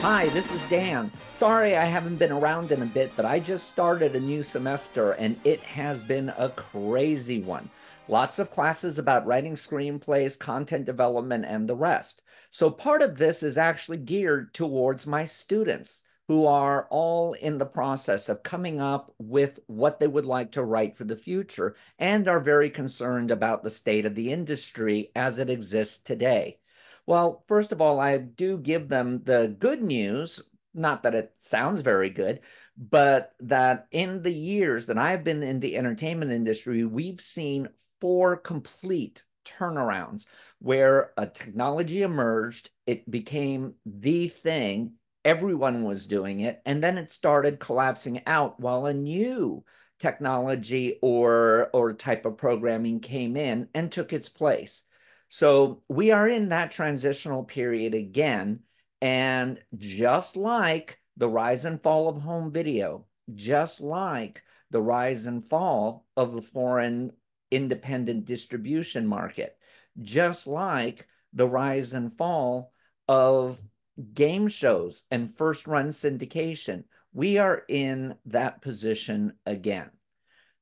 Hi, this is Dan. Sorry I haven't been around in a bit, but I just started a new semester and it has been a crazy one. Lots of classes about writing screenplays, content development, and the rest. So part of this is actually geared towards my students who are all in the process of coming up with what they would like to write for the future and are very concerned about the state of the industry as it exists today. Well, first of all, I do give them the good news, not that it sounds very good, but that in the years that I've been in the entertainment industry, we've seen four complete turnarounds where a technology emerged, it became the thing, everyone was doing it, and then it started collapsing out while a new technology or type of programming came in and took its place. So we are in that transitional period again. And just like the rise and fall of home video, just like the rise and fall of the foreign independent distribution market, just like the rise and fall of game shows and first run syndication, we are in that position again.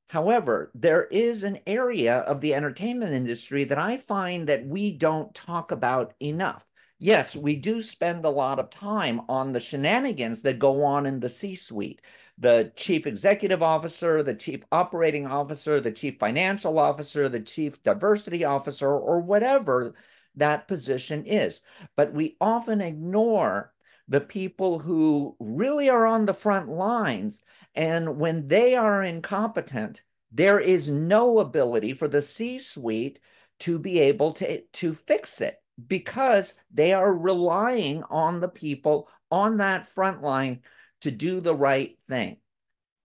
However, there is an area of the entertainment industry that I find that we don't talk about enough. Yes, we do spend a lot of time on the shenanigans that go on in the C-suite. The chief executive officer, the chief operating officer, the chief financial officer, the chief diversity officer, or whatever that position is. But we often ignore the people who really are on the front lines, and when they are incompetent, there is no ability for the C-suite to be able to fix it because they are relying on the people on that front line to do the right thing.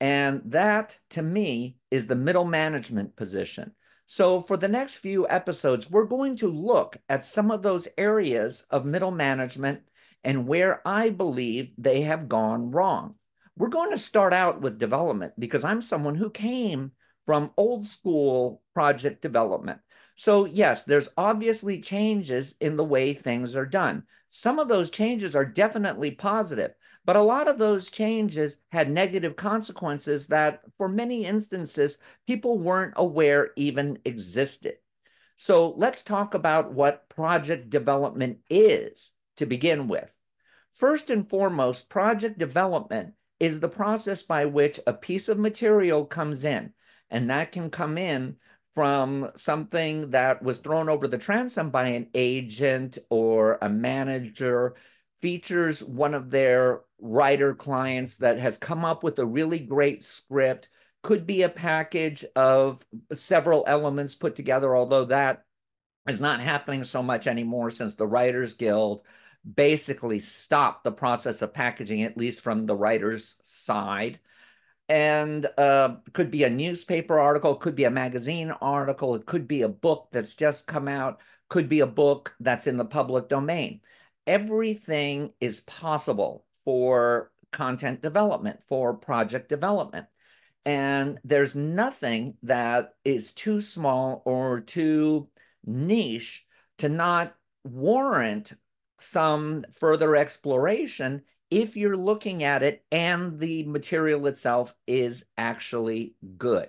And that, to me, is the middle management position. So, for the next few episodes, we're going to look at some of those areas of middle management and where I believe they have gone wrong. We're going to start out with development because I'm someone who came from old school project development. So, yes, there's obviously changes in the way things are done. Some of those changes are definitely positive. But a lot of those changes had negative consequences that, for many instances, people weren't aware even existed. So let's talk about what project development is to begin with. First and foremost, project development is the process by which a piece of material comes in, and that can come in from something that was thrown over the transom by an agent or a manager, features one of their writer clients that has come up with a really great script, could be a package of several elements put together, although that is not happening so much anymore since the Writers Guild basically stopped the process of packaging, at least from the writer's side. And could be a newspaper article, could be a magazine article, it could be a book that's just come out, could be a book that's in the public domain. Everything is possible for content development, for project development. And there's nothing that is too small or too niche to not warrant some further exploration if you're looking at it and the material itself is actually good.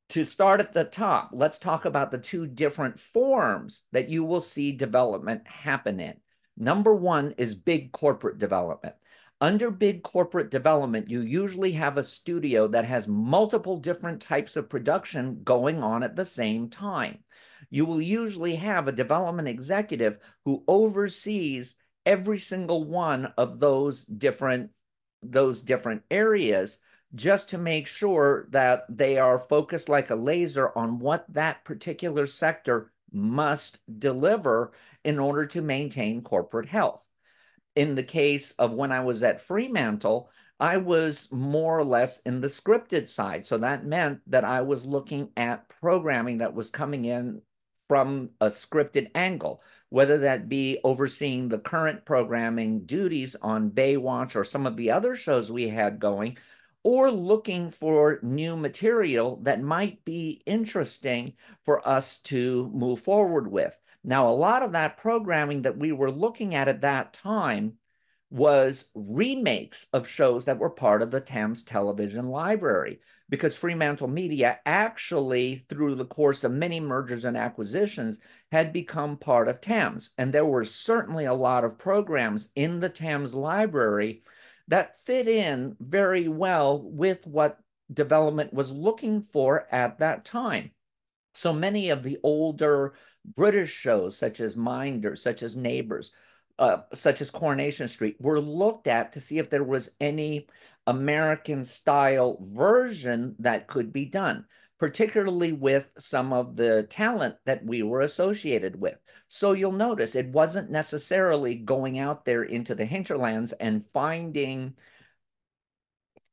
To start at the top, let's talk about the two different forms that you will see development happen in. Number one is big corporate development. Under big corporate development, you usually have a studio that has multiple different types of production going on at the same time. You will usually have a development executive who oversees every single one of those different areas just to make sure that they are focused like a laser on what that particular sector must deliver in order to maintain corporate health. In the case of when I was at Fremantle, I was more or less in the scripted side. So that meant that I was looking at programming that was coming in from a scripted angle, whether that be overseeing the current programming duties on Baywatch or some of the other shows we had going, or looking for new material that might be interesting for us to move forward with. Now, a lot of that programming that we were looking at that time was remakes of shows that were part of the Thames television library, because Fremantle Media actually, through the course of many mergers and acquisitions, had become part of Thames. And there were certainly a lot of programs in the Thames library that fit in very well with what development was looking for at that time. So many of the older British shows, such as Minders, such as Neighbors, such as Coronation Street, were looked at to see if there was any American style version that could be done, particularly with some of the talent that we were associated with. So you'll notice it wasn't necessarily going out there into the hinterlands and finding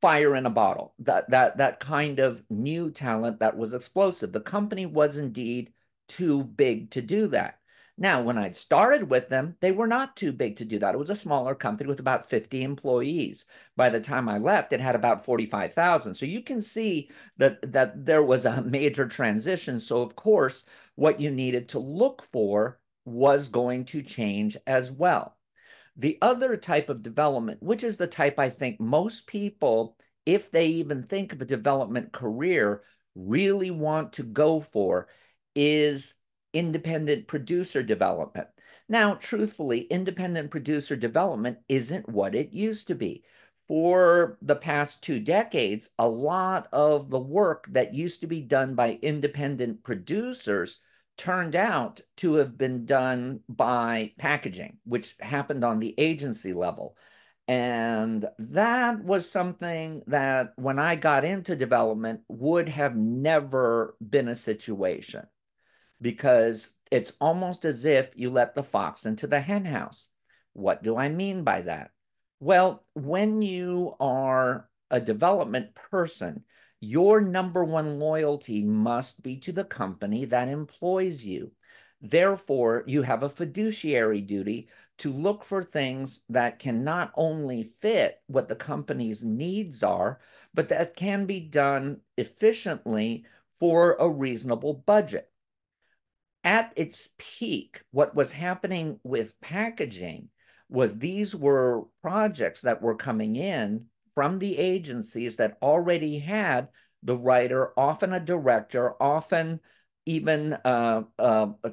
fire in a bottle, that kind of new talent that was explosive. The company was indeed too big to do that. Now, when I'd started with them, they were not too big to do that. It was a smaller company with about 50 employees. By the time I left, it had about 45,000. So you can see that there was a major transition. So of course, what you needed to look for was going to change as well. The other type of development, which is the type I think most people, if they even think of a development career, really want to go for, is independent producer development. Now, truthfully, independent producer development isn't what it used to be. For the past 2 decades, a lot of the work that used to be done by independent producers turned out to have been done by packaging, which happened on the agency level. And that was something that when I got into development would have never been a situation, because it's almost as if you let the fox into the henhouse. What do I mean by that? Well, when you are a development person, your number one loyalty must be to the company that employs you. Therefore, you have a fiduciary duty to look for things that can not only fit what the company's needs are, but that can be done efficiently for a reasonable budget. At its peak, what was happening with packaging was these were projects that were coming in from the agencies that already had the writer, often a director, often even a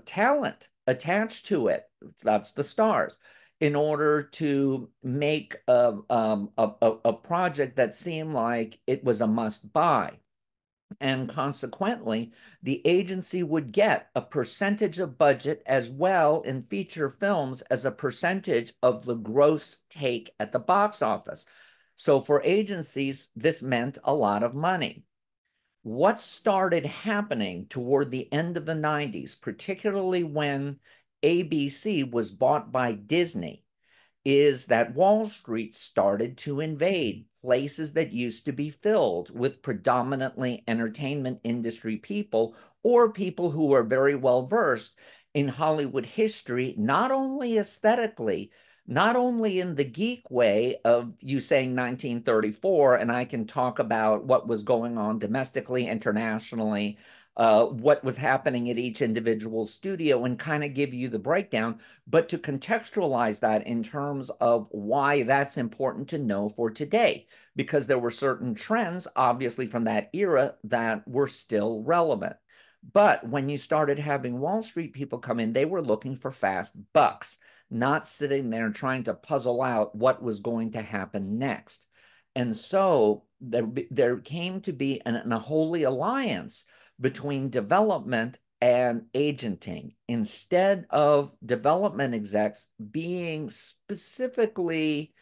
talent attached to it. That's the stars. In order to make a project that seemed like it was a must buy. And consequently, the agency would get a percentage of budget as well in feature films as a percentage of the gross take at the box office. So for agencies, this meant a lot of money. What started happening toward the end of the 90s, particularly when ABC was bought by Disney, is that Wall Street started to invade places that used to be filled with predominantly entertainment industry people, or people who were very well versed in Hollywood history, not only aesthetically, not only in the geek way of you saying 1934, and I can talk about what was going on domestically, internationally, what was happening at each individual studio, and kind of give you the breakdown, but to contextualize that in terms of why that's important to know for today, because there were certain trends, obviously, from that era that were still relevant. But when you started having Wall Street people come in, they were looking for fast bucks, not sitting there trying to puzzle out what was going to happen next. And so there came to be a holy alliance between development and agenting, instead of development execs being specifically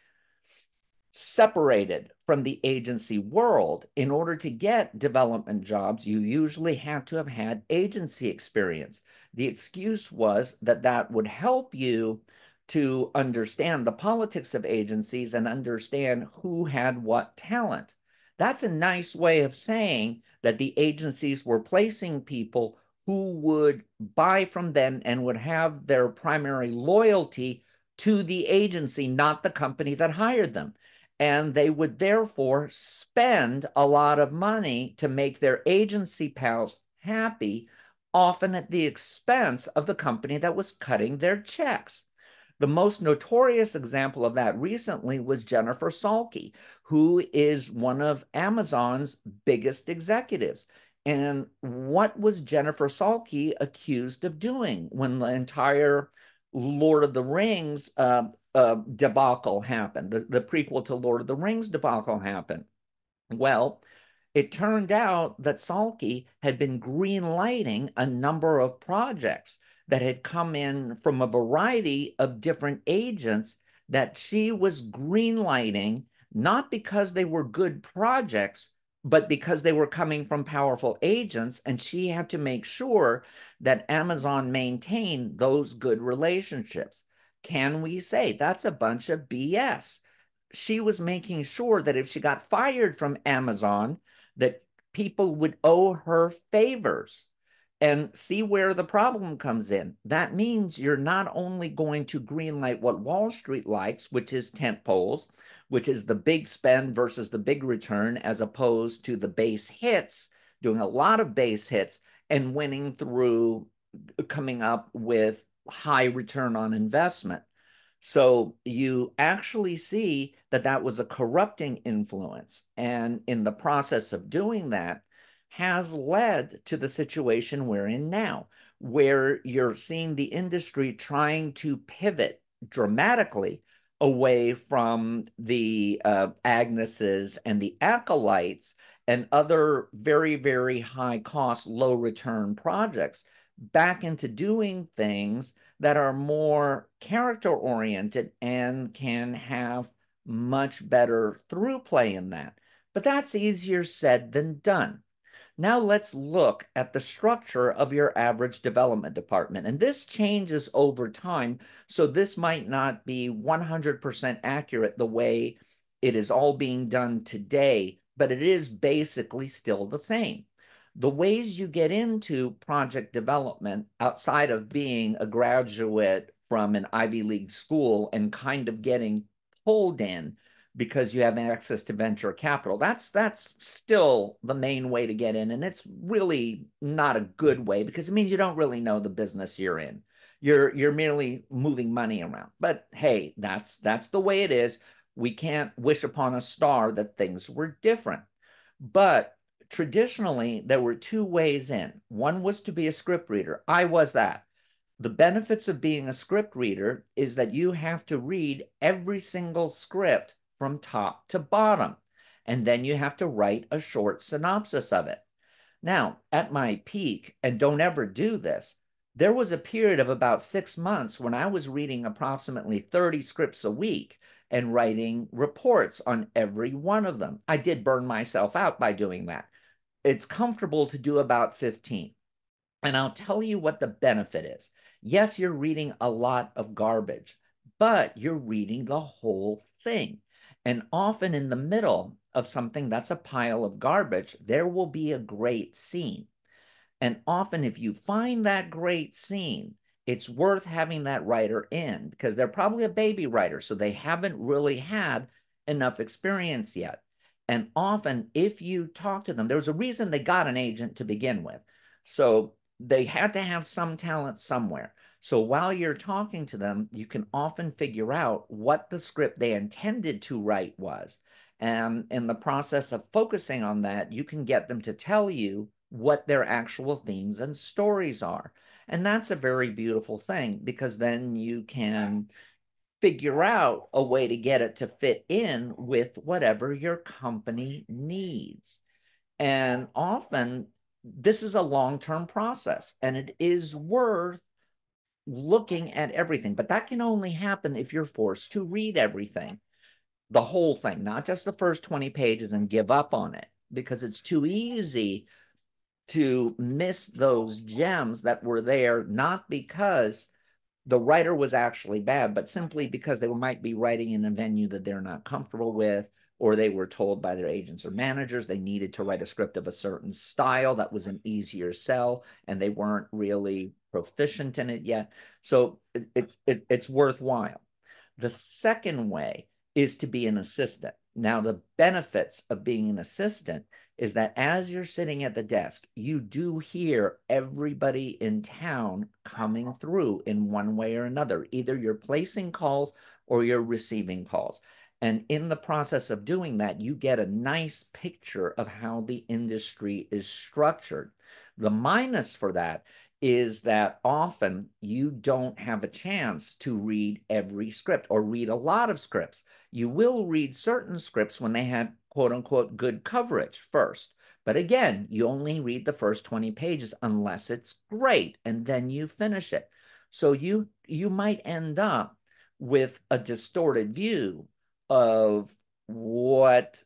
separated from the agency world. In order to get development jobs, you usually had to have had agency experience. The excuse was that that would help you to understand the politics of agencies and understand who had what talent. That's a nice way of saying that the agencies were placing people who would buy from them and would have their primary loyalty to the agency, not the company that hired them. And they would therefore spend a lot of money to make their agency pals happy, often at the expense of the company that was cutting their checks. The most notorious example of that recently was Jennifer Salke, who is one of Amazon's biggest executives. And what was Jennifer Salke accused of doing when the entire Lord of the Rings debacle happened, the prequel to Lord of the Rings debacle happened? Well, it turned out that Salke had been green lighting a number of projects that had come in from a variety of different agents that she was green lighting, not because they were good projects, but because they were coming from powerful agents. And she had to make sure that Amazon maintained those good relationships. Can we say that's a bunch of BS? She was making sure that if she got fired from Amazon, that people would owe her favors. And see where the problem comes in. That means you're not only going to greenlight what Wall Street likes, which is tent poles, which is the big spend versus the big return, as opposed to the base hits, doing a lot of base hits and winning through coming up with high return on investment. So you actually see that that was a corrupting influence. And in the process of doing that, has led to the situation we're in now, where you're seeing the industry trying to pivot dramatically away from the Agneses and the acolytes and other very, very high cost, low return projects back into doing things that are more character oriented and can have much better through play in that. But that's easier said than done. Now let's look at the structure of your average development department. And this changes over time, so this might not be 100% accurate the way it is all being done today, but it is basically still the same. The ways you get into project development outside of being a graduate from an Ivy League school and kind of getting pulled in because you have access to venture capital. That's still the main way to get in, and it's really not a good way because it means you don't really know the business you're in. You're merely moving money around. But hey, that's the way it is. We can't wish upon a star that things were different. But traditionally, there were two ways in. One was to be a script reader. I was that. The benefits of being a script reader is that you have to read every single script from top to bottom, and then you have to write a short synopsis of it. Now, at my peak, and don't ever do this, there was a period of about 6 months when I was reading approximately 30 scripts a week and writing reports on every one of them. I did burn myself out by doing that. It's comfortable to do about 15. And I'll tell you what the benefit is. Yes, you're reading a lot of garbage, but you're reading the whole thing. And often in the middle of something that's a pile of garbage, there will be a great scene. And often, if you find that great scene, it's worth having that writer in because they're probably a baby writer, so they haven't really had enough experience yet. And often, if you talk to them, there was a reason they got an agent to begin with. So they had to have some talent somewhere. So while you're talking to them, you can often figure out what the script they intended to write was. And in the process of focusing on that, you can get them to tell you what their actual themes and stories are. And that's a very beautiful thing because then you can figure out a way to get it to fit in with whatever your company needs. And often this is a long-term process and it is worth looking at everything, but that can only happen if you're forced to read everything, the whole thing, not just the first 20 pages and give up on it because it's too easy to miss those gems that were there, not because the writer was actually bad, but simply because they might be writing in a venue that they're not comfortable with, or they were told by their agents or managers they needed to write a script of a certain style that was an easier sell, and they weren't really proficient in it yet. So it's worthwhile. The second way is to be an assistant. Now, the benefits of being an assistant is that as you're sitting at the desk, you do hear everybody in town coming through in one way or another. Either you're placing calls or you're receiving calls. And in the process of doing that, you get a nice picture of how the industry is structured. The minus for that is that often you don't have a chance to read every script or read a lot of scripts. You will read certain scripts when they have quote unquote good coverage first. But again, you only read the first 20 pages unless it's great, and then you finish it. So you might end up with a distorted view of what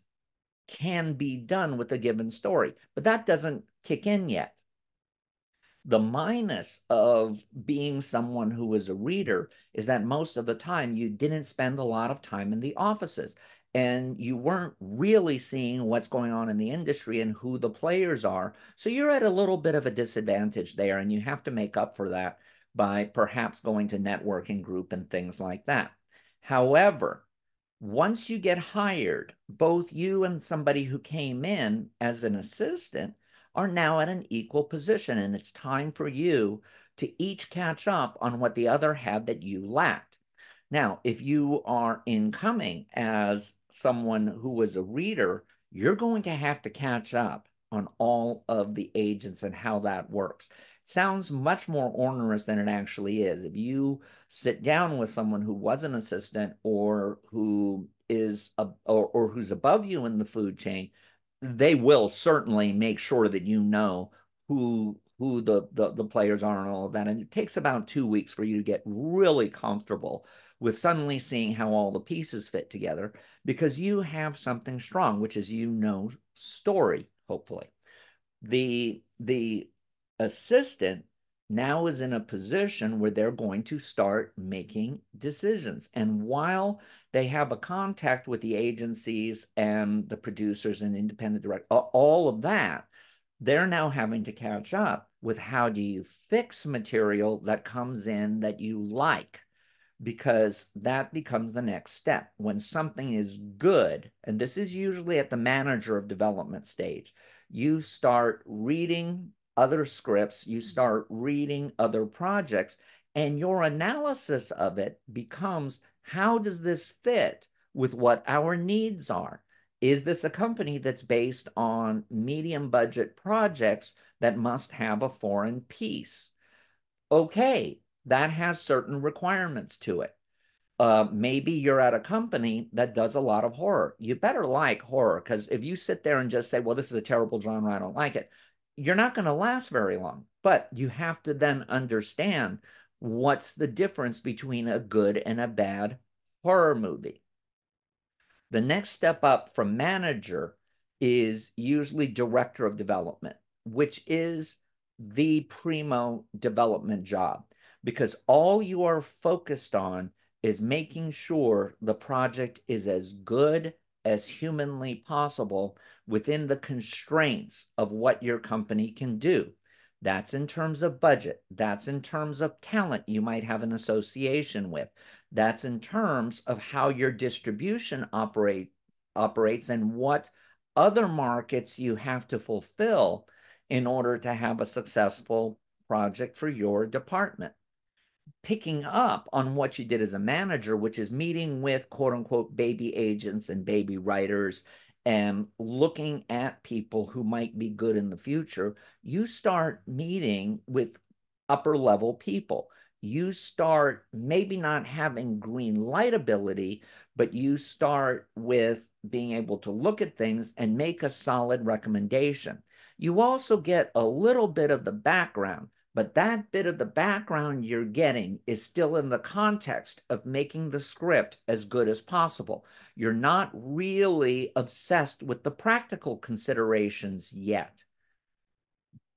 can be done with a given story. But that doesn't kick in yet. The minus of being someone who is a reader is that most of the time you didn't spend a lot of time in the offices and you weren't really seeing what's going on in the industry and who the players are. So you're at a little bit of a disadvantage there, and you have to make up for that by perhaps going to networking group and things like that. However, once you get hired, both you and somebody who came in as an assistant are now at an equal position, and it's time for you to each catch up on what the other had that you lacked. Now, if you are incoming as someone who was a reader, you're going to have to catch up on all of the agents and how that works. It sounds much more onerous than it actually is. If you sit down with someone who was an assistant or who is or who's above you in the food chain, they will certainly make sure that you know who the players are and all of that. And it takes about 2 weeks for you to get really comfortable with suddenly seeing how all the pieces fit together, because you have something strong, which is story, hopefully. The assistant now is in a position where they're going to start making decisions. And while they have a contact with the agencies and the producers and independent direct, all of that, they're now having to catch up with how do you fix material that comes in that you like, because that becomes the next step. When something is good, and this is usually at the manager of development stage, you start reading other scripts, you start reading other projects, and your analysis of it becomes, how does this fit with what our needs are? Is this a company that's based on medium budget projects that must have a foreign piece? Okay, that has certain requirements to it. Maybe you're at a company that does a lot of horror. You better like horror, because if you sit there and just say, well, this is a terrible genre, I don't like it, you're not going to last very long. But you have to then understand what's the difference between a good and a bad horror movie. The next step up from manager is usually director of development, which is the primo development job, because all you are focused on is making sure the project is as good as humanly possible within the constraints of what your company can do. That's in terms of budget. That's in terms of talent you might have an association with. That's in terms of how your distribution operates and what other markets you have to fulfill in order to have a successful project for your department. Picking up on what you did as a manager, which is meeting with quote unquote baby agents and baby writers and looking at people who might be good in the future, you start meeting with upper level people. You start maybe not having green light ability, but you start with being able to look at things and make a solid recommendation. You also get a little bit of the background, but that bit of the background you're getting is still in the context of making the script as good as possible. You're not really obsessed with the practical considerations yet,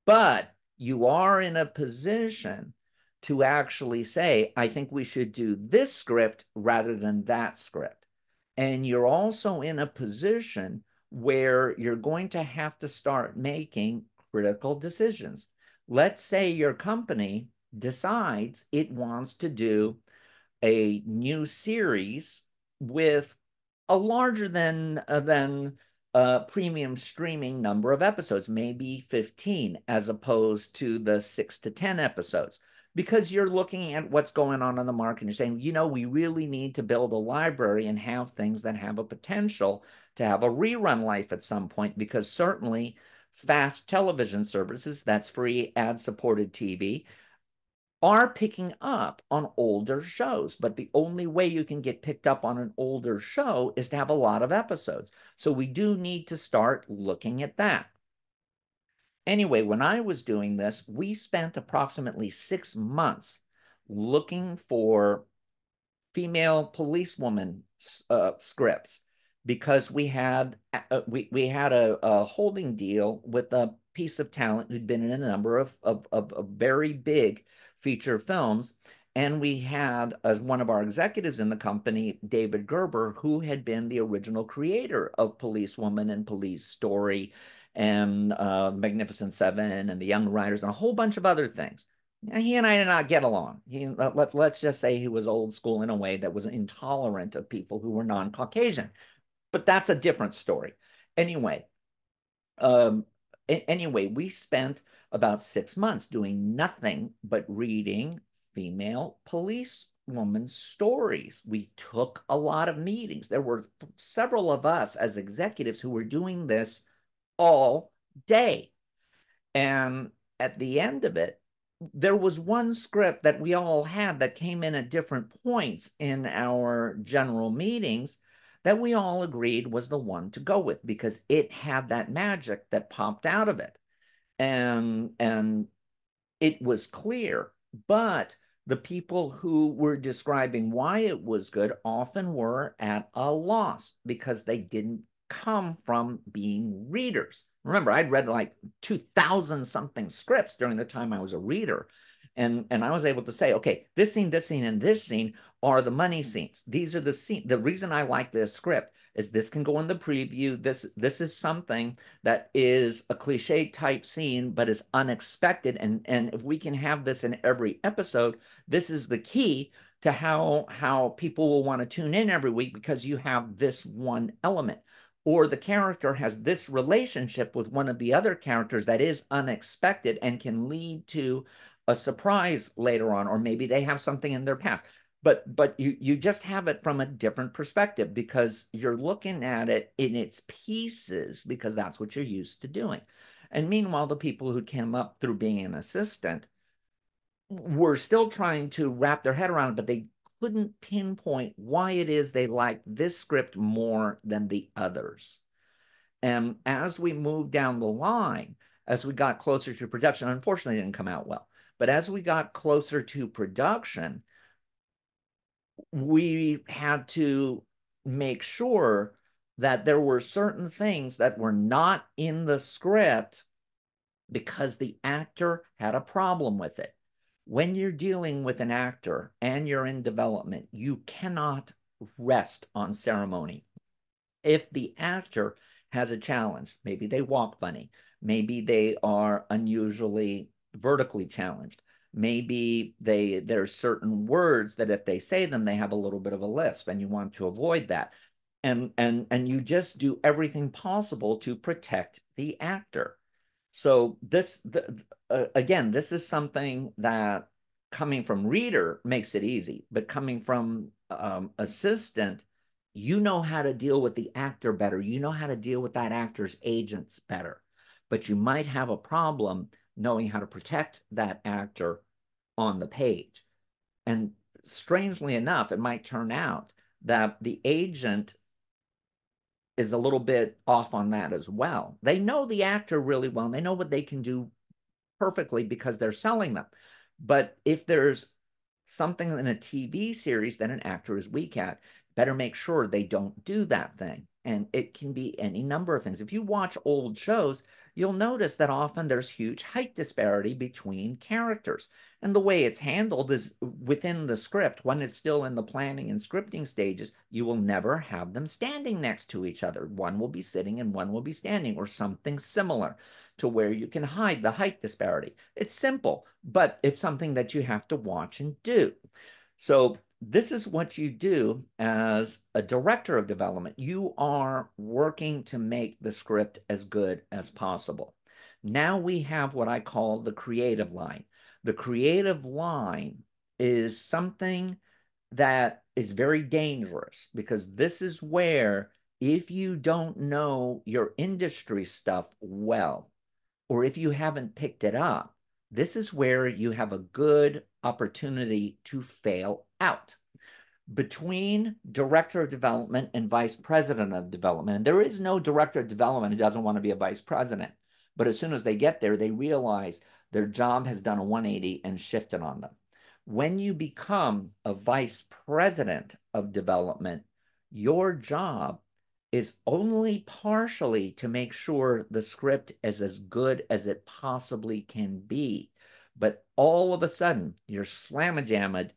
but you are in a position to actually say, I think we should do this script rather than that script. And you're also in a position where you're going to have to start making critical decisions. Let's say your company decides it wants to do a new series with a larger than premium streaming number of episodes, maybe 15, as opposed to the 6 to 10 episodes, because you're looking at what's going on in the market and you're saying, we really need to build a library and have things that have a potential to have a rerun life at some point, because certainly fast television services, that's free ad-supported TV, are picking up on older shows, but the only way you can get picked up on an older show is to have a lot of episodes. So we do need to start looking at that. Anyway, when I was doing this, we spent approximately 6 months looking for female policewoman scripts, because we had a holding deal with a piece of talent who'd been in a number of very big feature films. And we had, as one of our executives in the company, David Gerber, who had been the original creator of Policewoman and Police Story and Magnificent Seven and The Young Riders and a whole bunch of other things. He and I did not get along. Let's just say he was old school in a way that was intolerant of people who were non-Caucasian. But that's a different story. Anyway, um, we spent about 6 months doing nothing but reading female policewoman stories. We took a lot of meetings. There were several of us as executives who were doing this all day. And at the end of it, there was one script that we all had that came in at different points in our general meetings that we all agreed was the one to go with, because it had that magic that popped out of it. And it was clear, but the people who were describing why it was good often were at a loss because they didn't come from being readers. Remember, I'd read like 2,000 something scripts during the time I was a reader. And I was able to say, okay, this scene, and this scene are the money scenes. These are the scenes. The reason I like this script is this can go in the preview. This is something that is a cliche type scene, but is unexpected. And if we can have this in every episode, this is the key to how people will want to tune in every week, because you have this one element. Or the character has this relationship with one of the other characters that is unexpected and can lead to a surprise later on, or maybe they have something in their past. But you just have it from a different perspective because you're looking at it in its pieces, because that's what you're used to doing. And meanwhile, the people who came up through being an assistant were still trying to wrap their head around it, but they couldn't pinpoint why it is they liked this script more than the others. And as we moved down the line, as we got closer to production, unfortunately, it didn't come out well. But as we got closer to production, we had to make sure that there were certain things that were not in the script because the actor had a problem with it. When you're dealing with an actor and you're in development, you cannot rest on ceremony. If the actor has a challenge, maybe they walk funny, maybe they are unusually vertically challenged, maybe there's certain words that if they say them, they have a little bit of a lisp, and you want to avoid that. And you just do everything possible to protect the actor. So again, this is something that coming from reader makes it easy, but coming from assistant, you know how to deal with the actor better. You know how to deal with that actor's agents better, but you might have a problem knowing how to protect that actor on the page. And strangely enough, it might turn out that the agent is a little bit off on that as well. They know the actor really well, and they know what they can do perfectly because they're selling them. But if there's something in a TV series that an actor is weak at, better make sure they don't do that thing. And it can be any number of things. If you watch old shows, you'll notice that often there's huge height disparity between characters. And the way it's handled is within the script. When it's still in the planning and scripting stages, you will never have them standing next to each other. One will be sitting and one will be standing, or something similar, to where you can hide the height disparity. It's simple, but it's something that you have to watch and do. So this is what you do as a director of development. You are working to make the script as good as possible. Now we have what I call the creative line. The creative line is something that is very dangerous because this is where, if you don't know your industry stuff well, or if you haven't picked it up, this is where you have a good opportunity to fail out. Between director of development and vice president of development, and there is no director of development who doesn't want to be a vice president. But as soon as they get there, they realize their job has done a 180 and shifted on them. When you become a vice president of development, your job is only partially to make sure the script is as good as it possibly can be. But all of a sudden, you're slam-a-jammed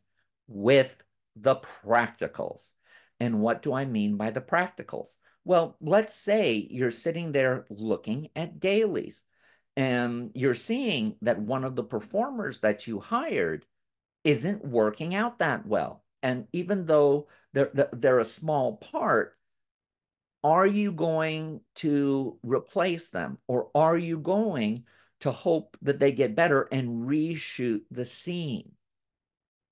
with the practicals. And what do I mean by the practicals? Well, let's say you're sitting there looking at dailies and you're seeing that one of the performers that you hired isn't working out that well. And even though they're a small part, are you going to replace them, or are you going to hope that they get better and reshoot the scene?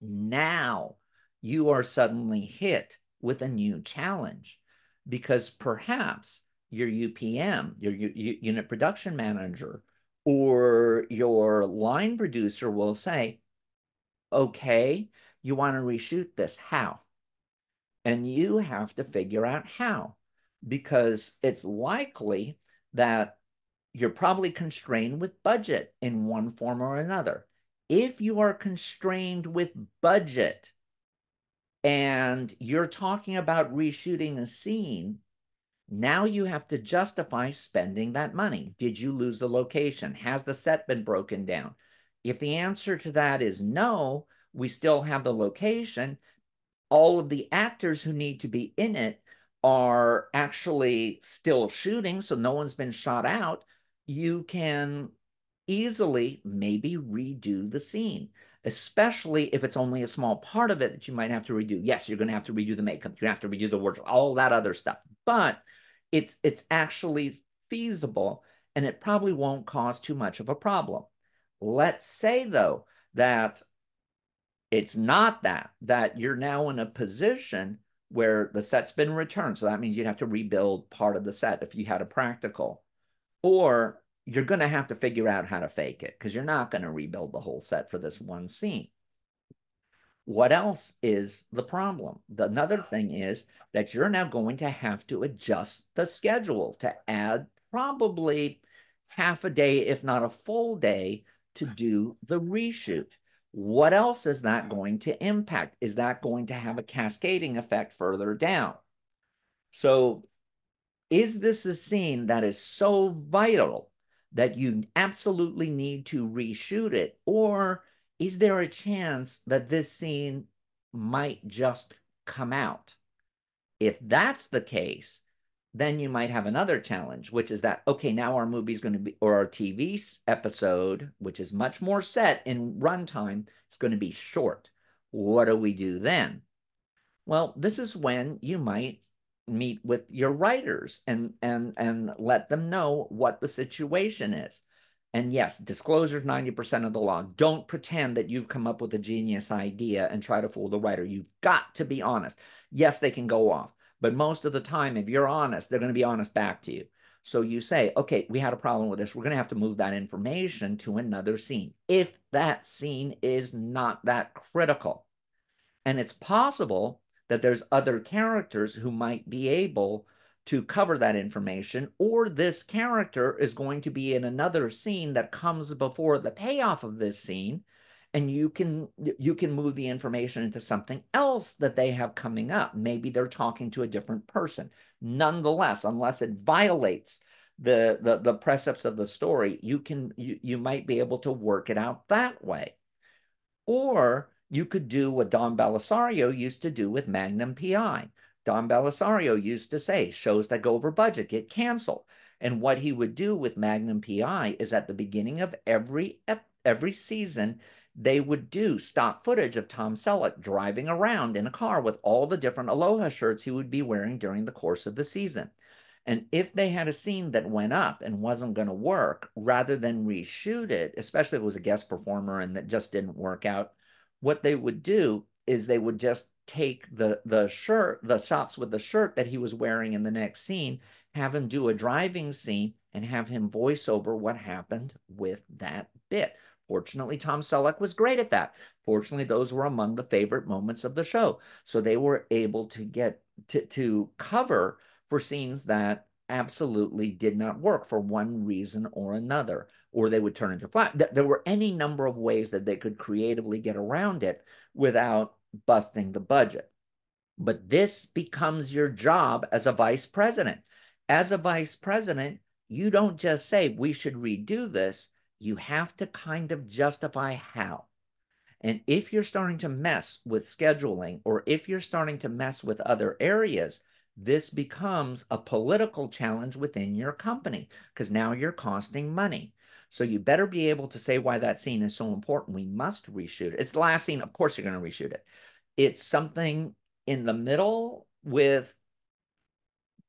Now you are suddenly hit with a new challenge because perhaps your UPM, your unit production manager, or your line producer will say, okay, you want to reshoot this. How? And you have to figure out how, because it's likely that you're probably constrained with budget in one form or another. If you are constrained with budget and you're talking about reshooting a scene, now you have to justify spending that money. Did you lose the location? Has the set been broken down? If the answer to that is no, we still have the location. All of the actors who need to be in it are actually still shooting, so no one's been shot out. You can easily maybe redo the scene, especially if it's only a small part of it that you might have to redo. Yes, you're going to have to redo the makeup, you have to redo the wardrobe, all that other stuff, but it's actually feasible, and it probably won't cause too much of a problem. Let's say, though, that it's not that you're now in a position where the set's been returned. So that means you'd have to rebuild part of the set if you had a practical, or you're going to have to figure out how to fake it because you're not going to rebuild the whole set for this one scene. What else is the problem? Another thing is that you're now going to have to adjust the schedule to add probably half a day, if not a full day, to do the reshoot. What else is that going to impact? Is that going to have a cascading effect further down? So is this a scene that is so vital that you absolutely need to reshoot it? Or is there a chance that this scene might just come out? If that's the case, then you might have another challenge, which is that, okay, now our movie's going to be, or our TV episode, which is much more set in runtime, it's going to be short. What do we do then? Well, this is when you might meet with your writers and let them know what the situation is. And yes, disclosure is 90% of the law. Don't pretend that you've come up with a genius idea and try to fool the writer. You've got to be honest. Yes, they can go off, but most of the time, if you're honest, they're going to be honest back to you. So you say, okay, we had a problem with this. We're going to have to move that information to another scene if that scene is not that critical. And it's possible that there's other characters who might be able to cover that information, or this character is going to be in another scene that comes before the payoff of this scene, and you can move the information into something else that they have coming up. Maybe they're talking to a different person. Nonetheless, unless it violates the precepts of the story, you might be able to work it out that way. Or you could do what Don Belisario used to do with Magnum PI. Don Belisario used to say, shows that go over budget get canceled. And what he would do with Magnum PI is at the beginning of every season, they would do stock footage of Tom Selleck driving around in a car with all the different Aloha shirts he would be wearing during the course of the season. And if they had a scene that went up and wasn't going to work, rather than reshoot it, especially if it was a guest performer and that just didn't work out, what they would do is they would just take the shirt, the shots with the shirt that he was wearing in the next scene, have him do a driving scene, and have him voice over what happened with that bit. Fortunately, Tom Selleck was great at that. Fortunately, those were among the favorite moments of the show. So they were able to get to cover for scenes that absolutely did not work for one reason or another, or they would turn into flat. There were any number of ways that they could creatively get around it without busting the budget. But this becomes your job as a vice president. As a vice president, you don't just say, we should redo this. You have to kind of justify how. And if you're starting to mess with scheduling, or if you're starting to mess with other areas, this becomes a political challenge within your company because now you're costing money. So you better be able to say why that scene is so important. We must reshoot it. It's the last scene. Of course, you're going to reshoot it. It's something in the middle with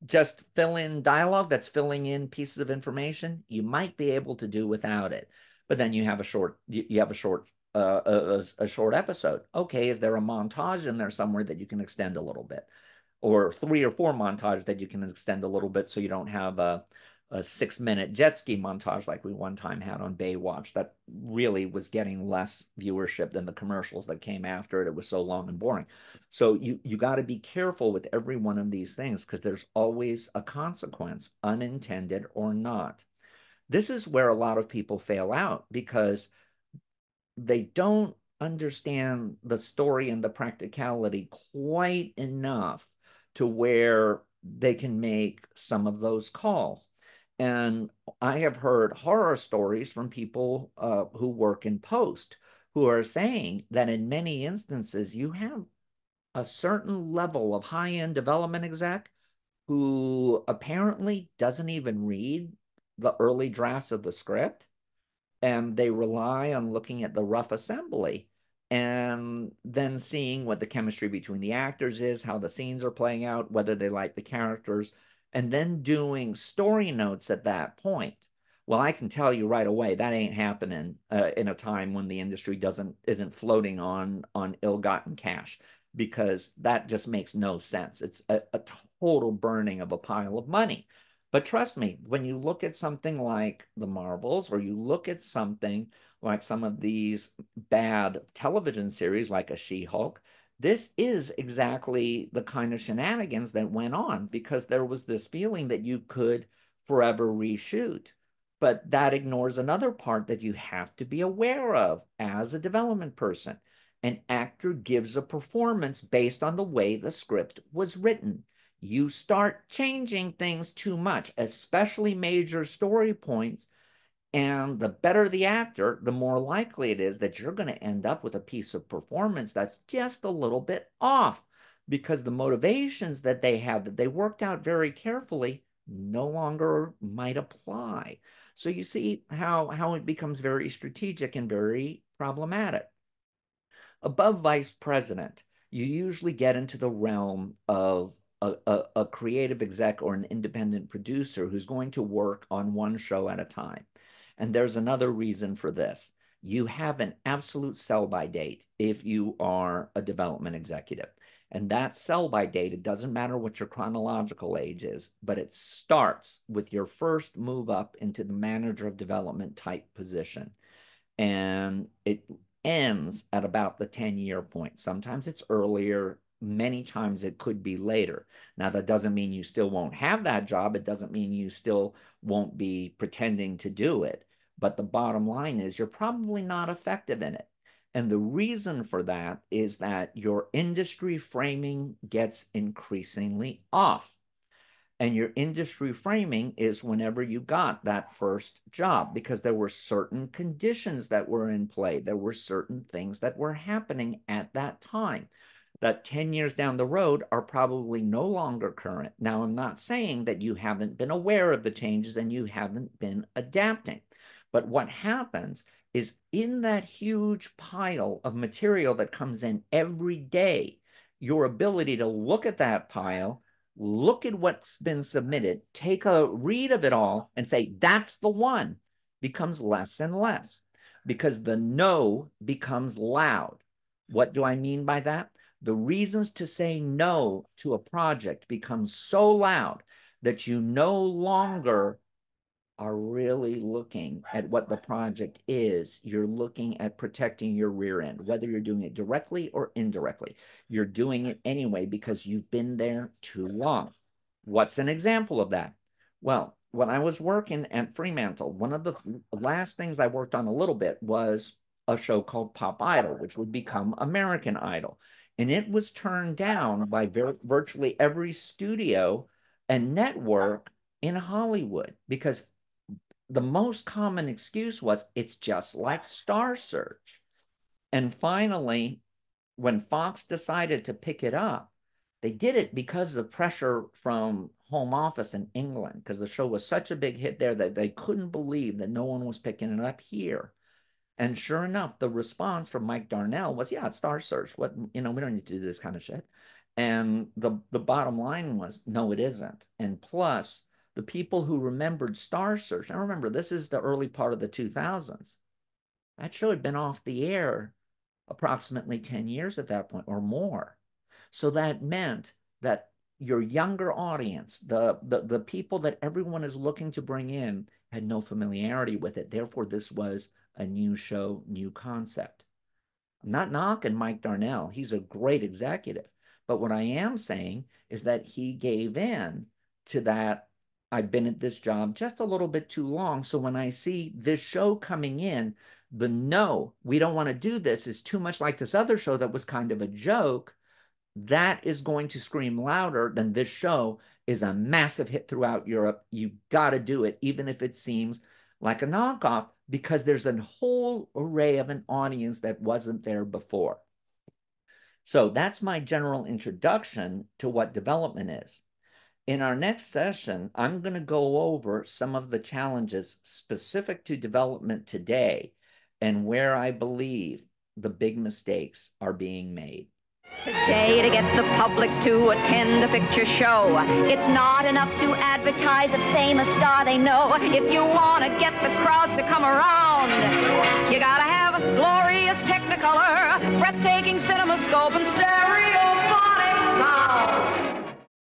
just fill in dialogue that's filling in pieces of information. You might be able to do without it, but then you have a short a short episode. Okay, is there a montage in there somewhere that you can extend a little bit, or 3 or 4 montages that you can extend a little bit, so you don't have a 6-minute jet ski montage like we one time had on Baywatch that really was getting less viewership than the commercials that came after it. It was so long and boring. So you got to be careful with every one of these things because there's always a consequence, unintended or not. This is where a lot of people fail out because they don't understand the story and the practicality quite enough to where they can make some of those calls. And I have heard horror stories from people who work in post who are saying that in many instances, you have a certain level of high-end development exec who apparently doesn't even read the early drafts of the script, and they rely on looking at the rough assembly and then seeing what the chemistry between the actors is, how the scenes are playing out, whether they like the characters, and then doing story notes at that point. Well, I can tell you right away that ain't happening in a time when the industry isn't floating on ill-gotten cash, because that just makes no sense. It's a total burning of a pile of money. But trust me, when you look at something like the Marvels, or you look at something like some of these bad television series like a She-Hulk, this is exactly the kind of shenanigans that went on because there was this feeling that you could forever reshoot. But that ignores another part that you have to be aware of as a development person. An actor gives a performance based on the way the script was written. You start changing things too much, especially major story points, and the better the actor, the more likely it is that you're going to end up with a piece of performance that's just a little bit off because the motivations that they had that they worked out very carefully no longer might apply. So you see how it becomes very strategic and very problematic. Above vice president, you usually get into the realm of a creative exec or an independent producer who's going to work on one show at a time. And there's another reason for this. You have an absolute sell-by date if you are a development executive. And that sell-by date, it doesn't matter what your chronological age is, but it starts with your first move up into the manager of development type position. And it ends at about the 10-year point. Sometimes it's earlier, many times it could be later. Now, that doesn't mean you still won't have that job. It doesn't mean you still won't be pretending to do it. But the bottom line is you're probably not effective in it. And the reason for that is that your industry framing gets increasingly off. And your industry framing is whenever you got that first job, because there were certain conditions that were in play. There were certain things that were happening at that time that 10 years down the road are probably no longer current. Now, I'm not saying that you haven't been aware of the changes and you haven't been adapting, But what happens is in that huge pile of material that comes in every day, your ability to look at that pile, look at what's been submitted, take a read of it all, and say, that's the one, becomes less and less because the no becomes loud. What do I mean by that? The reasons to say no to a project become so loud that you no longer are really looking at what the project is. You're looking at protecting your rear end, whether you're doing it directly or indirectly. You're doing it anyway because you've been there too long. What's an example of that? Well, when I was working at Fremantle, one of the last things I worked on a little bit was a show called Pop Idol, which would become American Idol. And it was turned down by virtually every studio and network in Hollywood because the most common excuse was it's just like Star Search. And finally, when Fox decided to pick it up, they did it because of pressure from home office in England, because the show was such a big hit there that they couldn't believe that no one was picking it up here. And sure enough, the response from Mike Darnell was, yeah, it's Star Search. What, we don't need to do this kind of shit. And the bottom line was, no, it isn't. And plus, the people who remembered Star Search, I remember this is the early part of the 2000s. That show had been off the air approximately 10 years at that point or more. So that meant that your younger audience, the people that everyone is looking to bring in, had no familiarity with it. Therefore, this was a new show, new concept. I'm not knocking Mike Darnell. He's a great executive. But what I am saying is that he gave in to that. I've been at this job just a little bit too long. So when I see this show coming in, the no, we don't want to do this is too much like this other show that was kind of a joke. That is going to scream louder than this show is a massive hit throughout Europe. You got to do it, even if it seems like a knockoff, because there's a whole array of an audience that wasn't there before. So that's my general introduction to what development is. In our next session, I'm going to go over some of the challenges specific to development today and where I believe the big mistakes are being made. Today, to get the public to attend a picture show, it's not enough to advertise a famous star they know. If you want to get the crowds to come around, you gotta have glorious Technicolor, breathtaking CinemaScope, and stereophonic sound.